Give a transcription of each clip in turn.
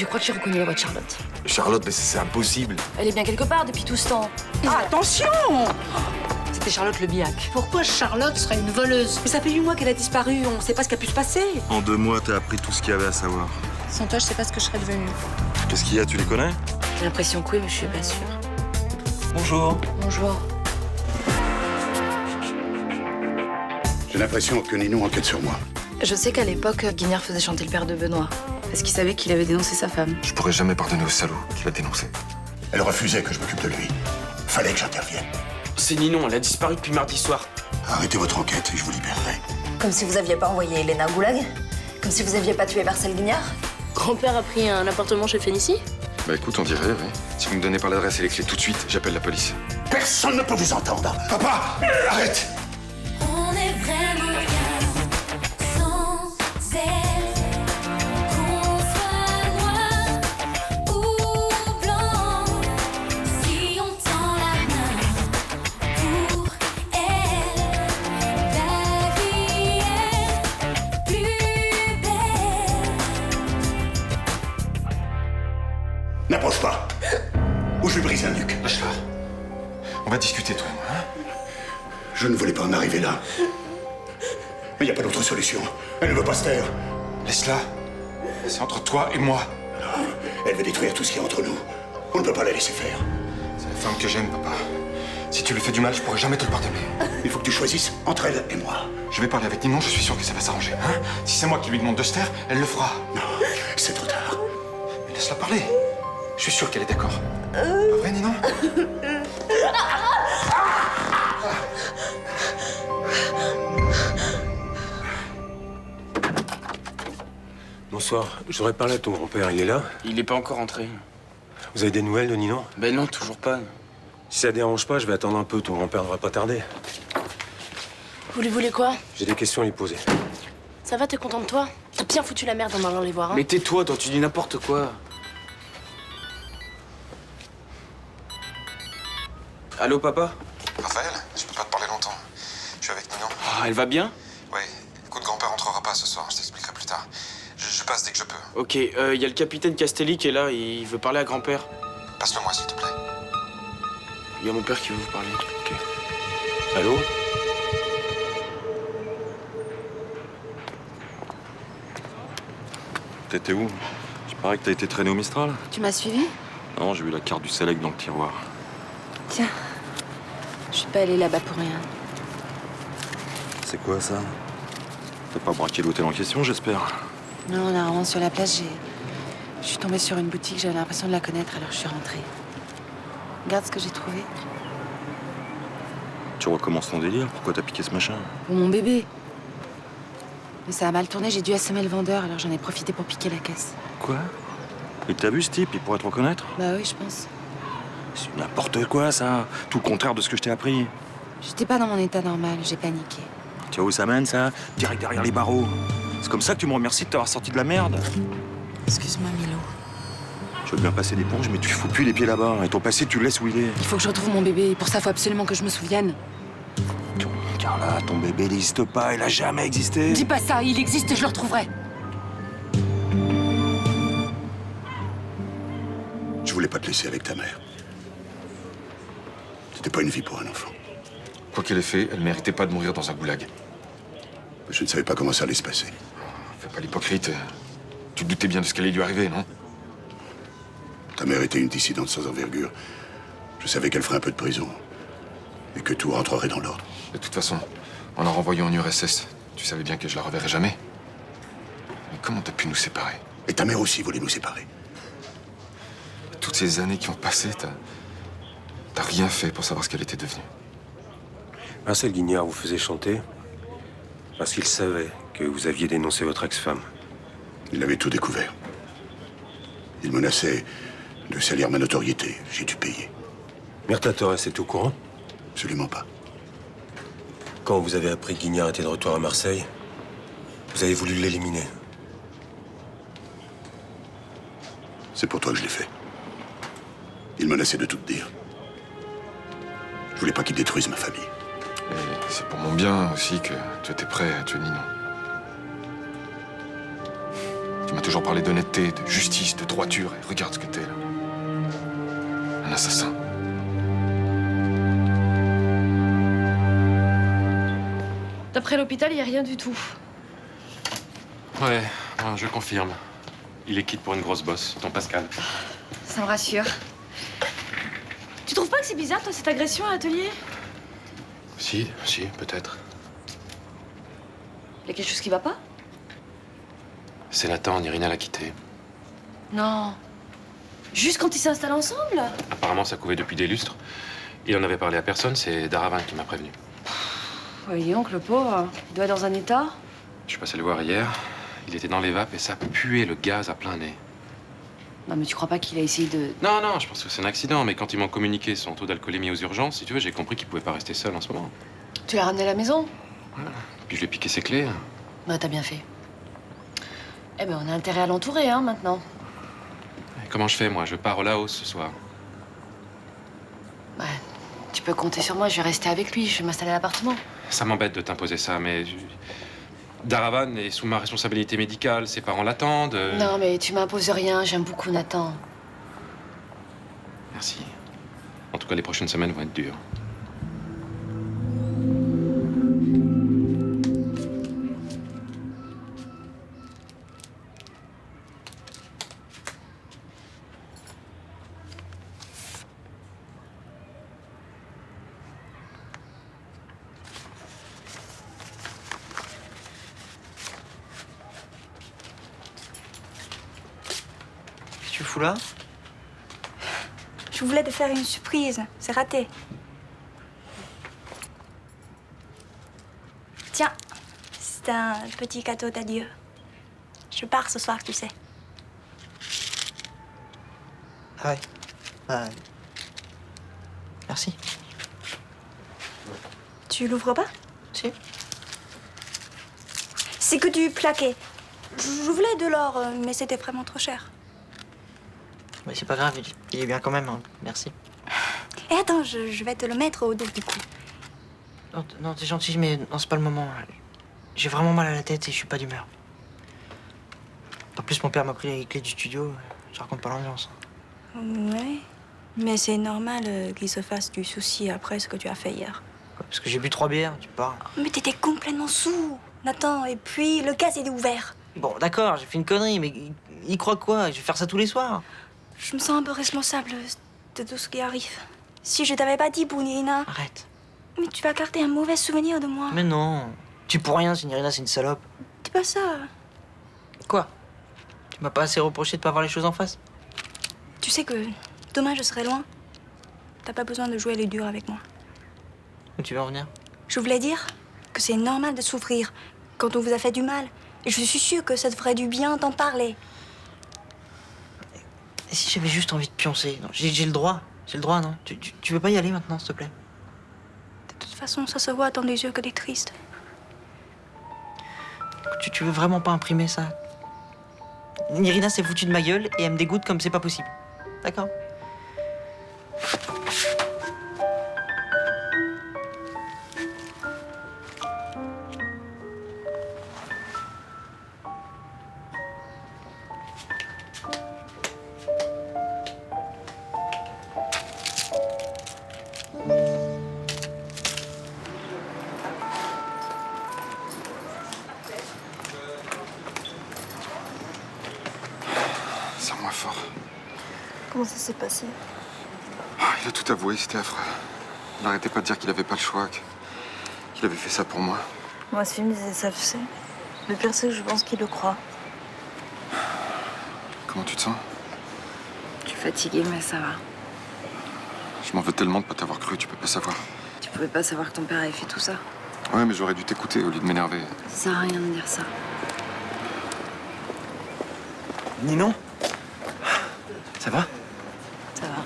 Je crois que j'ai reconnu la voix de Charlotte. Charlotte, mais c'est impossible. Elle est bien quelque part depuis tout ce temps. Ah, attention! C'était Charlotte Le Biac. Pourquoi Charlotte serait une voleuse? Mais ça fait 8 mois qu'elle a disparu, on sait pas ce qui a pu se passer. En 2 mois, t'as appris tout ce qu'il y avait à savoir. Sans toi, je sais pas ce que je serais devenue. Qu'est-ce qu'il y a, tu les connais? J'ai l'impression que oui, mais je suis pas sûre. Bonjour. Bonjour. J'ai l'impression que Ninon enquête sur moi. Je sais qu'à l'époque, Guignard faisait chanter le père de Benoît. Parce qu'il savait qu'il avait dénoncé sa femme. Je pourrais jamais pardonner au salaud qui l'a dénoncé. Elle refusait que je m'occupe de lui. Fallait que j'intervienne. C'est Ninon, elle a disparu depuis mardi soir. Arrêtez votre enquête et je vous libérerai. Comme si vous aviez pas envoyé Elena au goulag? Comme si vous aviez pas tué Marcel Guignard? Grand-père a pris un appartement chez Fénicie? Bah écoute, on dirait, oui. Si vous me donnez pas l'adresse et les clés tout de suite, j'appelle la police. Personne ne peut vous entendre. Papa, arrête! On est vraiment bien sans elle. Qu'on soit noir ou blanc, si on tend la main pour elle, la vie est plus belle. N'approche pas. Ou je lui brise un nuque. Lâche-la. On va discuter, toi et moi, hein. Je ne voulais pas en arriver là. Mais il n'y a pas d'autre solution. Elle ne veut pas se taire. Laisse-la. C'est entre toi et moi. Elle veut détruire tout ce qui est entre nous. On ne peut pas la laisser faire. C'est la femme que j'aime, papa. Si tu lui fais du mal, je pourrai jamais te le pardonner. Il faut que tu choisisses entre elle et moi. Je vais parler avec Ninon, je suis sûr que ça va s'arranger, hein. Si c'est moi qui lui demande de se taire, elle le fera. Non, c'est trop tard. Mais laisse-la parler. Je suis sûr qu'elle est d'accord. Pas vrai, Ninon? Bonsoir, j'aurais parlé à ton grand-père, il est là? Il est pas encore rentré. Vous avez des nouvelles de Ninon? Ben non, toujours pas. Si ça dérange pas, je vais attendre un peu, ton grand-père devrait pas tarder. Vous lui voulez quoi? J'ai des questions à lui poser. Ça va, t'es content de toi? T'as bien foutu la merde en allant les voir, hein? Mais tais-toi, toi, tu dis n'importe quoi. Allô, papa? Raphaël, je peux pas te parler longtemps. Je suis avec Ninon. Ah, elle va bien? Ouais. Écoute, grand-père rentrera pas ce soir, je t'expliquerai plus tard. Je passe dès que je peux. Ok, y a le capitaine Castelli qui est là, il veut parler à grand-père. Passe-le-moi, s'il te plaît. Il y a mon père qui veut vous parler. Ok. Allô? T'étais où? Il paraît que t'as été traîné au Mistral? Tu m'as suivi? Non, j'ai vu la carte du Select dans le tiroir. Tiens. Je suis pas allée là-bas pour rien. C'est quoi ça? T'as pas braqué l'hôtel en question, j'espère? Non, en arrivant sur la place, je suis tombée sur une boutique, j'avais l'impression de la connaître, alors je suis rentrée. Regarde ce que j'ai trouvé. Tu recommences ton délire? Pourquoi t'as piqué ce machin? Pour mon bébé. Mais ça a mal tourné, j'ai dû assommer le vendeur, alors j'en ai profité pour piquer la caisse. Quoi? Et t'as vu ce type? Il pourrait te reconnaître? Bah oui, je pense. C'est n'importe quoi, ça. Tout le contraire de ce que je t'ai appris. J'étais pas dans mon état normal, j'ai paniqué. Tu vois où ça mène, ça? Direct derrière les barreaux. C'est comme ça que tu me remercies de t'avoir sorti de la merde. Excuse-moi, Milo. Je veux bien passer l'éponge, mais tu fous plus les pieds là-bas. Et ton passé, tu le laisses où il est. Il faut que je retrouve mon bébé, et pour ça, faut absolument que je me souvienne. Carla, ton bébé n'existe pas, il a jamais existé. Dis pas ça, il existe et je le retrouverai. Je voulais pas te laisser avec ta mère. C'était pas une vie pour un enfant. Quoi qu'elle ait fait, elle méritait pas de mourir dans un goulag. Je ne savais pas comment ça allait se passer. Fais pas l'hypocrite. Tu te doutais bien de ce qui allait lui arriver, non? Ta mère était une dissidente sans envergure. Je savais qu'elle ferait un peu de prison. Et que tout rentrerait dans l'ordre. De toute façon, en la renvoyant en URSS, tu savais bien que je la reverrais jamais. Mais comment t'as pu nous séparer? Et ta mère aussi voulait nous séparer. Toutes ces années qui ont passé, t'as rien fait pour savoir ce qu'elle était devenue. Marcel Guignard vous faisait chanter parce qu'il savait que vous aviez dénoncé votre ex-femme. Il avait tout découvert. Il menaçait de salir ma notoriété. J'ai dû payer. Myrtha Torres est au courant? Absolument pas. Quand vous avez appris que Guignard était de retour à Marseille, vous avez voulu l'éliminer. C'est pour toi que je l'ai fait. Il menaçait de tout te dire. Je voulais pas qu'il détruise ma famille. Et c'est pour mon bien aussi que tu étais prêt à tuer Ninon. Tu m'a toujours parlé d'honnêteté, de justice, de droiture, et regarde ce que t'es, là. Un assassin. D'après l'hôpital, il n'y a rien du tout. Ouais, je confirme. Il est quitte pour une grosse bosse, ton Pascal. Ça me rassure. Tu trouves pas que c'est bizarre, toi, cette agression à l'atelier? Si, peut-être. Il y a quelque chose qui va pas? C'est Nathan, Irina l'a quitté. Non. Juste quand ils s'installent ensemble? Apparemment, ça couvait depuis des lustres. Il en avait parlé à personne, c'est Daravan qui m'a prévenu. Voyons donc, le pauvre, il doit être dans un état. Je suis passé le voir hier. Il était dans les vapes et ça puait le gaz à plein nez. Non, mais tu crois pas qu'il a essayé de... Non, je pense que c'est un accident, mais quand ils m'ont communiqué son taux d'alcoolémie aux urgences, si tu veux, j'ai compris qu'il pouvait pas rester seul en ce moment. Tu l'as ramené à la maison? Voilà. Puis je lui ai piqué ses clés. Bah, t'as bien fait. Eh ben, on a intérêt à l'entourer, hein, maintenant. Et comment je fais, moi? Je pars au Laos ce soir. Ouais, tu peux compter sur moi, je vais rester avec lui, je vais m'installer à l'appartement. Ça m'embête de t'imposer ça, mais... Daravan est sous ma responsabilité médicale, ses parents l'attendent. Non, mais tu m'imposes rien, j'aime beaucoup Nathan. Merci. En tout cas, les prochaines semaines vont être dures. Qu'est-ce que tu fous là? Je voulais te faire une surprise. C'est raté. Tiens, c'est un petit cadeau d'adieu. Je pars ce soir, tu sais. Ah ouais. Merci. Tu l'ouvres pas? Si. C'est que du plaqué. Je voulais de l'or, mais c'était vraiment trop cher. Mais c'est pas grave, il est bien quand même, hein. Merci. Et attends, je vais te le mettre au dos du cou. Non, t'es gentil, mais non, c'est pas le moment. J'ai vraiment mal à la tête et je suis pas d'humeur. En plus, mon père m'a pris les clés du studio. Je raconte pas l'ambiance. Ouais, mais c'est normal qu'il se fasse du souci après ce que tu as fait hier. Parce que j'ai bu 3 bières, tu parles. Mais t'étais complètement saoul, Nathan, et puis le gaz est ouvert. Bon, d'accord, j'ai fait une connerie, mais il croit quoi? Je vais faire ça tous les soirs. Je me sens un peu responsable de tout ce qui arrive. Si je t'avais pas dit pour Nirina... Arrête. Mais tu vas garder un mauvais souvenir de moi. Mais non, tu pour rien si Nirina c'est une salope. Dis pas ça. Quoi? Tu m'as pas assez reproché de pas voir les choses en face? Tu sais que demain je serai loin. T'as pas besoin de jouer les durs avec moi. Où tu veux en venir? Je voulais dire que c'est normal de souffrir quand on vous a fait du mal. Et je suis sûre que ça te ferait du bien d'en parler. Et si j'avais juste envie de pioncer? Non, j'ai le droit. J'ai le droit, non? Tu veux pas y aller maintenant, s'il te plaît? De toute façon, ça se voit dans les yeux que t'es triste. Tu veux vraiment pas imprimer ça? Nirina s'est foutue de ma gueule et elle me dégoûte comme c'est pas possible. D'accord? Serre-moi fort. Comment ça s'est passé? Il a tout avoué, c'était affreux. Il n'arrêtait pas de dire qu'il avait pas le choix, qu'il avait fait ça pour moi. Moi, ce film disait ça, tu sais. Le pire, c'est que je pense qu'il le croit. Comment tu te sens? Je suis fatiguée, mais ça va. Je m'en veux tellement de pas t'avoir cru, tu peux pas savoir. Tu pouvais pas savoir que ton père avait fait tout ça. Ouais, mais j'aurais dû t'écouter au lieu de m'énerver. Ça sert à rien de dire ça. Ninon? Ça va? Ça va.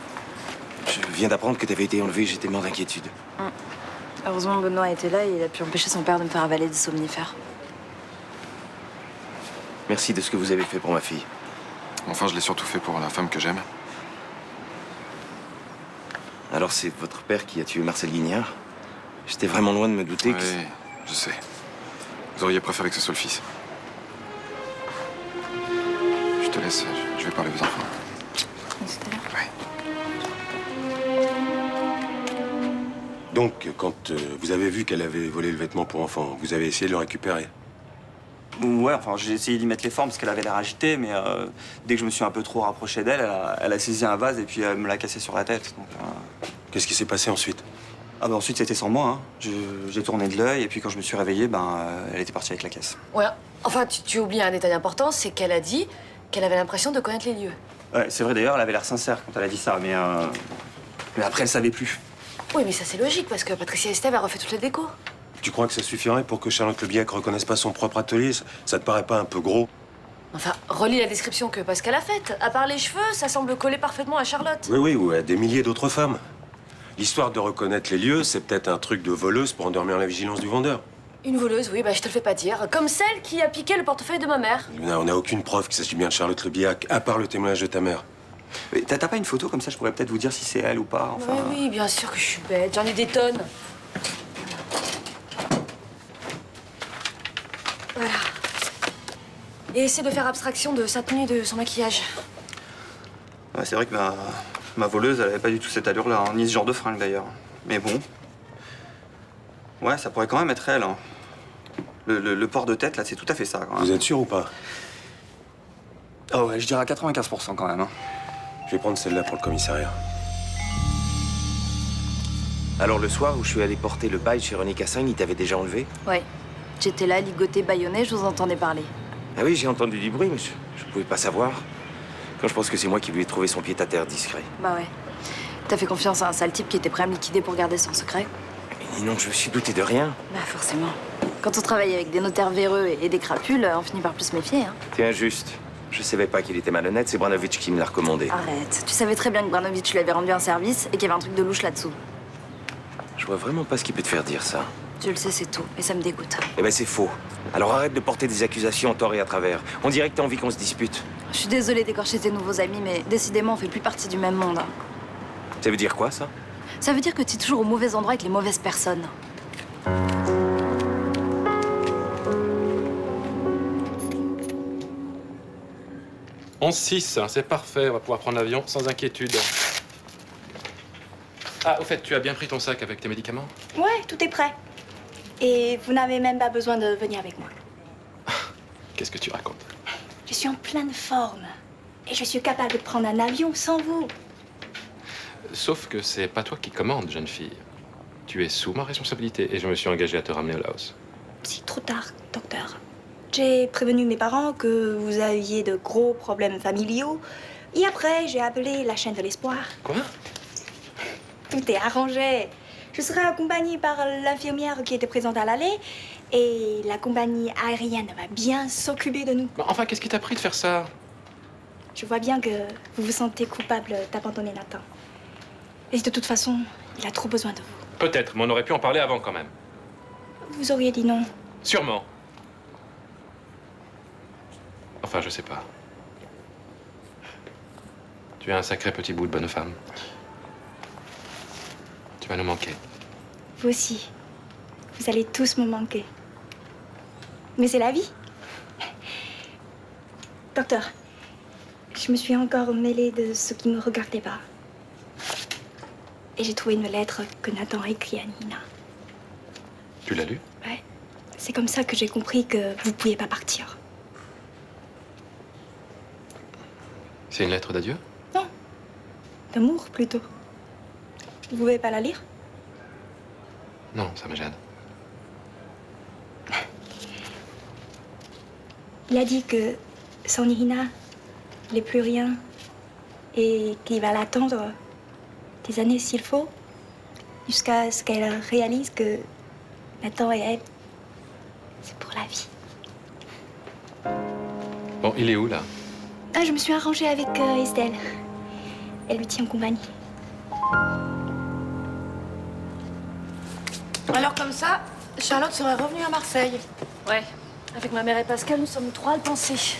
Je viens d'apprendre que t'avais été enlevé, j'étais mort d'inquiétude. Heureusement, Benoît était là et il a pu empêcher son père de me faire avaler des somnifères. Merci de ce que vous avez fait pour ma fille. Enfin, je l'ai surtout fait pour la femme que j'aime. Alors c'est votre père qui a tué Marcel Guignard? J'étais vraiment loin de me douter que... Oui, je sais. Vous auriez préféré que ce soit le fils. te laisse. Je vais parler aux enfants. À tout à l'heure. Ouais. Donc, quand vous avez vu qu'elle avait volé le vêtement pour enfant, vous avez essayé de le récupérer? Ouais, enfin, j'ai essayé d'y mettre les formes parce qu'elle avait l'air agitée, mais dès que je me suis un peu trop rapproché d'elle, elle a saisi un vase et puis elle me l'a cassé sur la tête. Donc, Qu'est-ce qui s'est passé ensuite? Ah ben ensuite, c'était sans moi. Hein. J'ai tourné de l'œil et puis quand je me suis réveillé, elle était partie avec la caisse. Ouais, enfin, tu oublies un détail important, c'est qu'elle a dit qu'elle avait l'impression de connaître les lieux. Ouais, c'est vrai d'ailleurs, elle avait l'air sincère quand elle a dit ça, mais après, elle savait plus. Oui, mais ça c'est logique parce que Patricia Estève a refait toutes les décos. Tu crois que ça suffirait pour que Charlotte Lebiac reconnaisse pas son propre atelier? Ça te paraît pas un peu gros? Enfin, relis la description que Pascal a faite. À part les cheveux, ça semble coller parfaitement à Charlotte. Oui, ou à des milliers d'autres femmes. L'histoire de reconnaître les lieux, c'est peut-être un truc de voleuse pour endormir la vigilance du vendeur. Une voleuse, oui, je te le fais pas dire. Comme celle qui a piqué le portefeuille de ma mère. Luna, on n'a aucune preuve qu'il s'agit bien de Charlotte Lebiac, à part le témoignage de ta mère. T'as pas une photo comme ça, je pourrais peut-être vous dire si c'est elle ou pas, enfin... Oui, bien sûr que je suis bête. J'en ai des tonnes. Voilà. Et essaie de faire abstraction de sa tenue et de son maquillage. Ouais, c'est vrai que ma voleuse, elle avait pas du tout cette allure-là, hein, ni ce genre de fringue d'ailleurs. Mais bon... Ouais, ça pourrait quand même être elle. Hein. Le port de tête, là, c'est tout à fait ça, quand même. Vous êtes sûr ou pas? Oh ouais, je dirais à 95% quand même. Hein. Je vais prendre celle-là pour le commissariat. Alors le soir où je suis allé porter le bail chez René Cassagne, il t'avait déjà enlevé? Ouais. J'étais là, ligoté, bâillonné, je vous entendais parler. Ah oui, j'ai entendu du bruit, mais je pouvais pas savoir. Quand je pense que c'est moi qui lui ai trouvé son pied-à-terre discret. Bah ouais. T'as fait confiance à un sale type qui était prêt à me liquider pour garder son secret? Mais non, je me suis douté de rien. Bah forcément. Quand on travaille avec des notaires véreux et des crapules, on finit par plus se méfier, hein. T'es injuste. Je savais pas qu'il était malhonnête, c'est Branovitch qui me l'a recommandé. Arrête. Tu savais très bien que Branovitch lui avait rendu un service et qu'il y avait un truc de louche là-dessous. Je vois vraiment pas ce qui peut te faire dire ça. Je le sais, c'est tout. Et ça me dégoûte. Eh ben c'est faux. Alors arrête de porter des accusations en tort et à travers. On dirait que t'as envie qu'on se dispute. Je suis désolée d'écorcher tes nouveaux amis, mais décidément, on fait plus partie du même monde, hein. Ça veut dire quoi, ça? Ça veut dire que tu es toujours au mauvais endroit avec les mauvaises personnes. 11-6, c'est parfait, on va pouvoir prendre l'avion sans inquiétude. Ah, au fait, tu as bien pris ton sac avec tes médicaments? Ouais, tout est prêt. Et vous n'avez même pas besoin de venir avec moi. Qu'est-ce que tu racontes? Je suis en pleine forme. Et je suis capable de prendre un avion sans vous. Sauf que c'est pas toi qui commandes, jeune fille. Tu es sous ma responsabilité et je me suis engagé à te ramener au Laos. C'est trop tard, docteur. J'ai prévenu mes parents que vous aviez de gros problèmes familiaux. Et après, j'ai appelé la chaîne de l'espoir. Quoi? Tout est arrangé. Je serai accompagnée par l'infirmière qui était présente à l'aller. Et la compagnie aérienne va bien s'occuper de nous. Enfin, qu'est-ce qui t'a pris de faire ça? Je vois bien que vous vous sentez coupable d'abandonner Nathan. Et de toute façon, il a trop besoin de vous. Peut-être, mais on aurait pu en parler avant quand même. Vous auriez dit non. Sûrement. Enfin, je sais pas. Tu es un sacré petit bout de bonne femme. Tu vas nous manquer. Vous aussi. Vous allez tous me manquer. Mais c'est la vie. Docteur, je me suis encore mêlée de ce qui ne me regardait pas. Et j'ai trouvé une lettre que Nathan a écrite à Nina. Tu l'as lu? Ouais. C'est comme ça que j'ai compris que vous ne pouviez pas partir. C'est une lettre d'adieu? Non. D'amour, plutôt. Vous pouvez pas la lire? Non, ça me gêne. Il a dit que sans Nina, il n'est plus rien. Et qu'il va l'attendre des années s'il faut. Jusqu'à ce qu'elle réalise que Nathan et elle, c'est pour la vie. Bon, il est où, là? Ah, je me suis arrangée avec Estelle. Elle lui tient compagnie. Alors comme ça, Charlotte serait revenue à Marseille. Ouais. Avec ma mère et Pascal, nous sommes trois à le penser.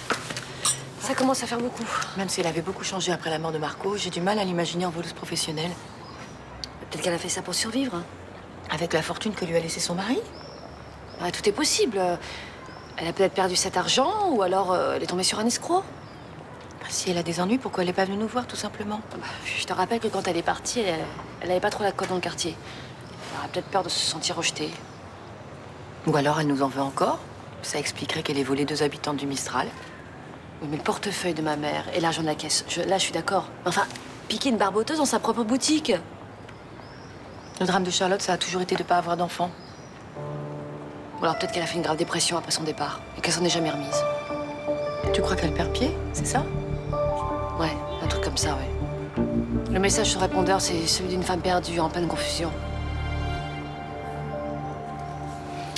Ça commence à faire beaucoup. Même si elle avait beaucoup changé après la mort de Marco, j'ai du mal à l'imaginer en voleuse professionnelle. Peut-être qu'elle a fait ça pour survivre. Hein. Avec la fortune que lui a laissée son mari? Ouais, tout est possible. Elle a peut-être perdu cet argent, ou alors elle est tombée sur un escroc. Si elle a des ennuis, pourquoi elle n'est pas venue nous voir, tout simplement? Je te rappelle que quand elle est partie, elle avait pas trop la cote dans le quartier. Elle a peut-être peur de se sentir rejetée. Ou alors elle nous en veut encore. Ça expliquerait qu'elle ait volé 2 habitants du Mistral. Oui, mais le portefeuille de ma mère et l'argent de la caisse, là, je suis d'accord. Enfin, piquer une barboteuse dans sa propre boutique. Le drame de Charlotte, ça a toujours été de ne pas avoir d'enfant. Ou alors peut-être qu'elle a fait une grave dépression après son départ et qu'elle s'en est jamais remise. Tu crois qu'elle perd pied, c'est ça? Ouais, un truc comme ça, ouais. Le message sur répondeur, c'est celui d'une femme perdue, en pleine confusion.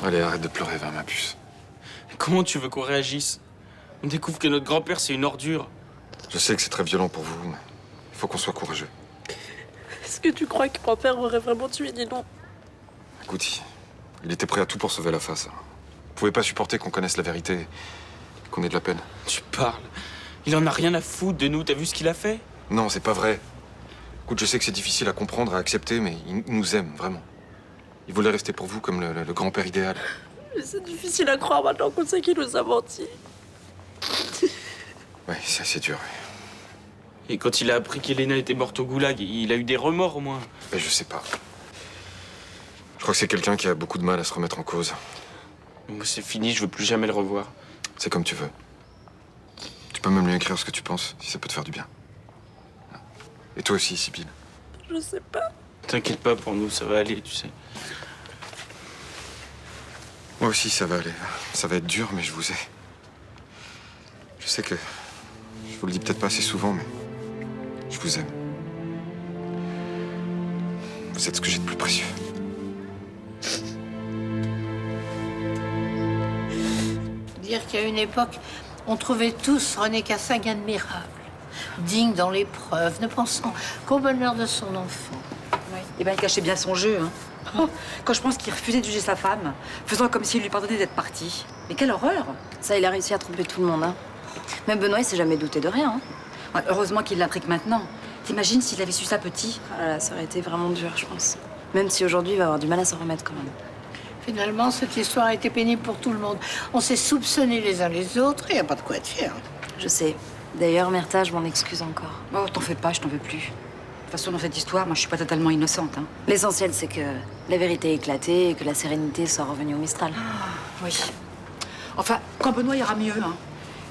Allez, arrête de pleurer, va, ma puce. Comment tu veux qu'on réagisse? On découvre que notre grand-père, c'est une ordure. Je sais que c'est très violent pour vous, mais il faut qu'on soit courageux. Est-ce que tu crois que grand-père aurait vraiment tué Ninon? Écoute, il était prêt à tout pour sauver la face. Vous pouvez pas supporter qu'on connaisse la vérité, qu'on ait de la peine. Tu parles. Il en a rien à foutre de nous, t'as vu ce qu'il a fait? Non, c'est pas vrai. Écoute, je sais que c'est difficile à comprendre, à accepter, mais il nous aime, vraiment. Il voulait rester pour vous comme le grand-père idéal. Mais c'est difficile à croire maintenant qu'on sait qu'il nous a menti. Ouais, c'est assez dur. Et quand il a appris qu'Elena était morte au goulag, il a eu des remords au moins. Mais je sais pas. Je crois que c'est quelqu'un qui a beaucoup de mal à se remettre en cause. Moi, c'est fini, je veux plus jamais le revoir. C'est comme tu veux. Tu peux même lui écrire ce que tu penses, si ça peut te faire du bien. Et toi aussi, Sibylle. Je sais pas. T'inquiète pas, pour nous, ça va aller, tu sais. Moi aussi, ça va aller. Ça va être dur, mais je vous ai. Je sais que je vous le dis peut-être pas assez souvent, mais je vous aime. Vous êtes ce que j'ai de plus précieux. Dire qu'à une époque, on trouvait tous René Cassagne admirable, digne dans l'épreuve, ne pensant qu'au bonheur de son enfant. Oui. Eh bien, il cachait bien son jeu. Hein. Oh, quand je pense qu'il refusait de juger sa femme, faisant comme s'il lui pardonnait d'être parti. Mais quelle horreur! Ça, il a réussi à tromper tout le monde, hein. Même Benoît, il s'est jamais douté de rien, hein. Ouais, heureusement qu'il l'a pris que maintenant. T'imagines s'il avait su ça petit? Ah là, ça aurait été vraiment dur, je pense. Même si aujourd'hui, il va avoir du mal à s'en remettre quand même. Finalement, cette histoire a été pénible pour tout le monde. On s'est soupçonnés les uns les autres et il n'y a pas de quoi être fier. Je sais. D'ailleurs, Myrtha, je m'en excuse encore. Oh, t'en fais pas, je t'en veux plus. De toute façon, dans cette histoire, moi, je suis pas totalement innocente. Hein. L'essentiel, c'est que la vérité est éclatée et que la sérénité soit revenue au Mistral. Ah, oui. Enfin, quand Benoît ira mieux, hein,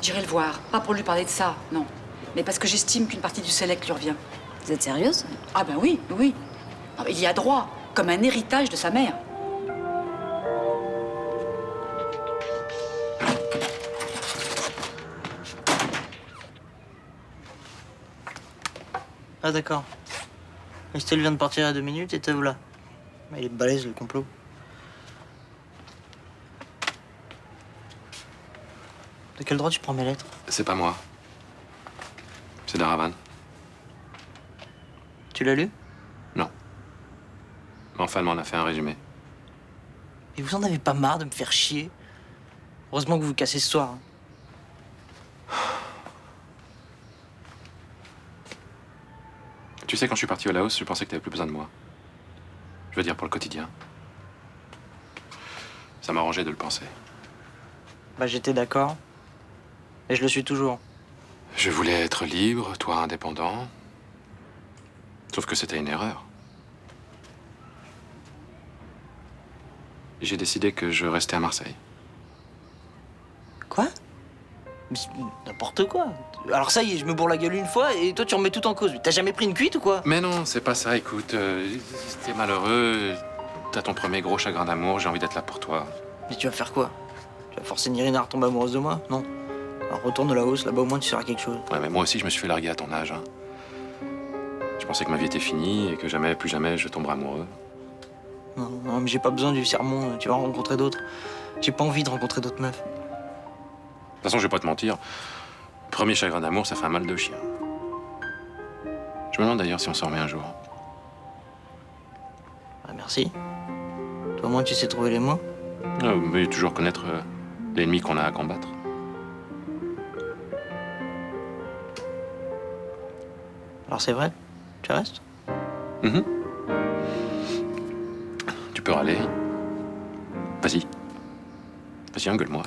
j'irai le voir. Pas pour lui parler de ça, non. Mais parce que j'estime qu'une partie du Select lui revient. Vous êtes sérieuse? Ah ben oui, oui. Ah, il y a droit, comme un héritage de sa mère. Ah d'accord. Estelle vient de partir il y a 2 minutes et te voilà. Il est balèze le complot. De quel droit tu prends mes lettres? C'est pas moi. C'est Daravan. Tu l'as lu? Non. Mais enfin, elle m'en a fait un résumé. Et vous en avez pas marre de me faire chier? Heureusement que vous vous cassez ce soir. Hein. Tu sais, quand je suis parti au Laos, je pensais que t'avais plus besoin de moi. Je veux dire, pour le quotidien. Ça m'arrangeait de le penser. Bah j'étais d'accord. Et je le suis toujours. Je voulais être libre, toi indépendant. Sauf que c'était une erreur. J'ai décidé que je restais à Marseille. Quoi? Mais n'importe quoi. Alors ça y est, je me bourre la gueule une fois et toi tu remets tout en cause. T'as jamais pris une cuite ou quoi? Mais non, c'est pas ça, écoute. T'es malheureux, t'as ton premier gros chagrin d'amour, j'ai envie d'être là pour toi. Mais tu vas faire quoi? Tu vas forcer Nirina à retomber amoureuse de moi? Non. Alors retourne de la hausse, là-bas au moins tu seras quelque chose. Ouais, mais moi aussi je me suis fait larguer à ton âge. Hein. Je pensais que ma vie était finie et que jamais, plus jamais, je tomberais amoureux. Non, non, mais j'ai pas besoin du sermon, tu vas en rencontrer d'autres. J'ai pas envie de rencontrer d'autres meufs. De toute façon, je vais pas te mentir. Premier chagrin d'amour, ça fait un mal de chien. Je me demande d'ailleurs si on s'en remet un jour. Ah, merci. Toi, au moins, tu sais trouver les mots. Mais toujours connaître l'ennemi qu'on a à combattre. Alors, c'est vrai? Tu restes? Tu peux râler. Vas-y. Vas-y, engueule-moi.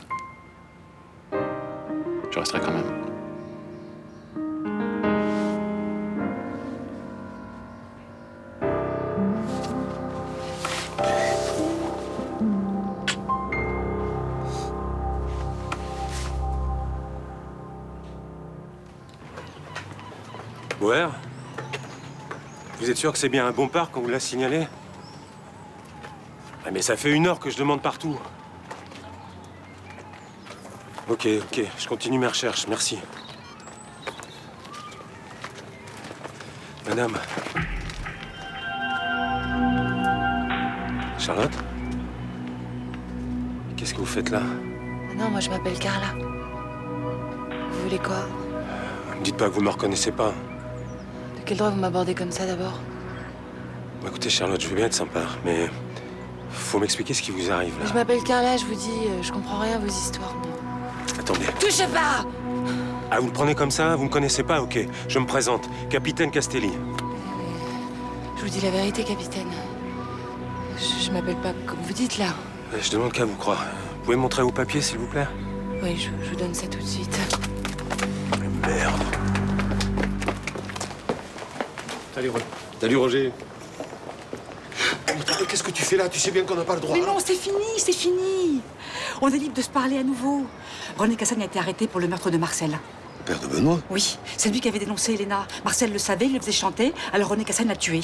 Je resterai quand même. Bauer, vous êtes sûr que c'est bien un bon parc qu'on vous l'a signalé? Ah, mais ça fait 1 heure que je demande partout. Ok, je continue mes recherches, merci. Madame. Charlotte? Qu'est-ce que vous faites là? Non, moi je m'appelle Carla. Vous voulez quoi? Ne me dites pas que vous me reconnaissez pas. De quel droit vous m'abordez comme ça d'abord? Bon, écoutez, Charlotte, je veux bien être sympa, mais faut m'expliquer ce qui vous arrive là. Je m'appelle Carla, je vous dis, je comprends rien à vos histoires. Attendez. Touchez pas! Ah, vous me prenez comme ça? Vous me connaissez pas? Ok. Je me présente. Capitaine Castelli. Je vous dis la vérité, capitaine. Je m'appelle pas comme vous dites là. Je demande qu'à vous croire. Vous pouvez me montrer vos papiers, s'il vous plaît? Oui, je vous donne ça tout de suite. Merde. Salut Roger. Mais qu'est-ce que tu fais là? Tu sais bien qu'on n'a pas le droit. Mais non, c'est fini. On est libre de se parler à nouveau. René Cassagne a été arrêté pour le meurtre de Marcel. Le père de Benoît? Oui, c'est lui qui avait dénoncé Elena. Marcel le savait, il le faisait chanter, alors René Cassagne l'a tué.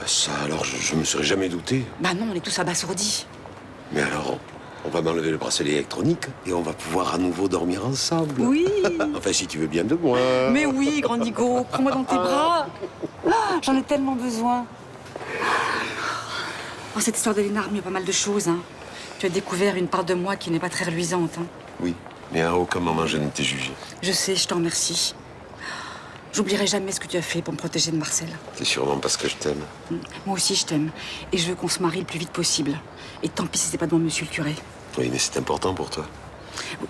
Ça, alors, je me serais jamais douté. Bah non, on est tous abasourdis. Mais alors, on va m'enlever le bracelet électronique et on va pouvoir à nouveau dormir ensemble. Oui. Enfin, si tu veux bien de moi. Mais oui, grand Nigo, prends-moi dans tes bras. Ah, j'en ai tellement besoin. Oh, cette histoire d'Elena a remis pas mal de choses. Hein. Tu as découvert une part de moi qui n'est pas très reluisante. Hein. Oui, mais à aucun moment je ne t'ai jugé. Je sais, je t'en remercie. J'oublierai jamais ce que tu as fait pour me protéger de Marcel. C'est sûrement parce que je t'aime. Moi aussi, je t'aime. Et je veux qu'on se marie le plus vite possible. Et tant pis si c'est pas devant monsieur le curé. Oui, mais c'est important pour toi.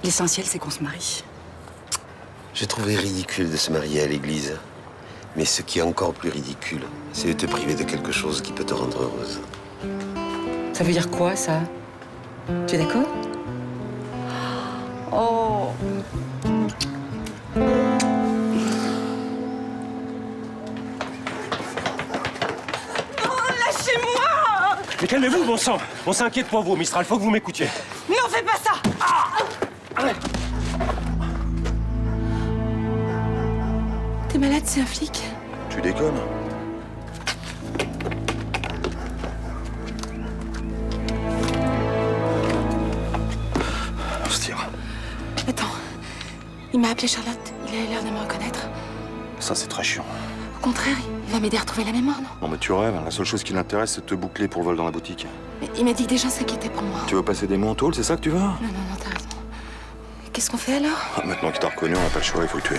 L'essentiel, c'est qu'on se marie. J'ai trouvé ridicule de se marier à l'église. Mais ce qui est encore plus ridicule, c'est de te priver de quelque chose qui peut te rendre heureuse. Ça veut dire quoi, ça? Tu es d'accord? Oh. Lâchez-moi! Mais calmez-vous, bon sang. On s'inquiète pour vous, Mistral. Faut que vous m'écoutiez. Non, fais pas ça! T'es malade, c'est un flic? Tu déconnes? Hostia. Attends. Il m'a appelé Charlotte. Il a l'air de me reconnaître. Ça, c'est très chiant. Au contraire, il va m'aider à retrouver la mémoire, non? Non, mais tu rêves. La seule chose qui l'intéresse, c'est de te boucler pour le vol dans la boutique. Mais il m'a dit que des gens s'inquiétaient pour moi. Tu veux passer des mots en tôle, c'est ça que tu veux? Non, t'as raison. Qu'est-ce qu'on fait alors? Maintenant qu'il t'a reconnu, on n'a pas le choix, il faut le tuer.